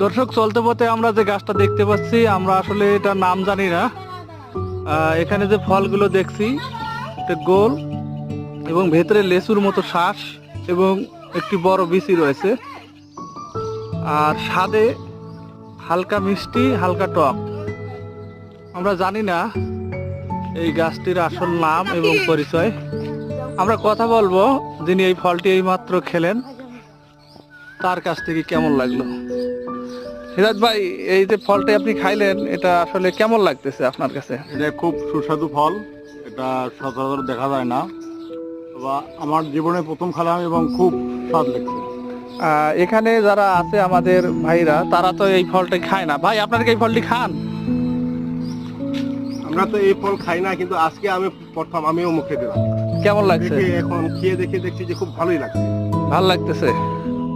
দর্শক, চলতে পথে আমরা যে গাছটা দেখতে পাচ্ছি, আমরা আসলে এটা নাম জানি না। এখানে যে ফলগুলো দেখছি, এটা গোল এবং ভেতরে লেচুর মতো শ্বাস এবং একটি বড় বিচি রয়েছে। আর স্বাদে হালকা মিষ্টি, হালকা টক। আমরা জানি না এই গাছটির আসল নাম এবং পরিচয়। আমরা কথা বলবো যিনি এই ফলটি এইমাত্র খেলেন, তার কাছ থেকে কেমন লাগলো। হিরাজ ভাই, এই যে ফলটা আপনি খাইলেন, এটা আসলে কেমন লাগতেছে আপনার কাছে? এটা খুব সুস্বাদু ফল, এটা সচরাচর দেখা যায় না। বা আমার জীবনে প্রথম খেলাম এবং খুব স্বাদ লাগছে। এখানে যারা আছে আমাদের ভাইরা, তারা তো এই ফলটা খায় না। ভাই, আপনারা কি এই ফলটি খান? আমরা তো এই ফল খাই না, কিন্তু আজকে আমি প্রথম আমিও মুখে দিলাম। কেমন লাগছে? এখন খেয়ে দেখে দেখছি যে খুব ভালোই লাগছে। ভালো লাগতেছে।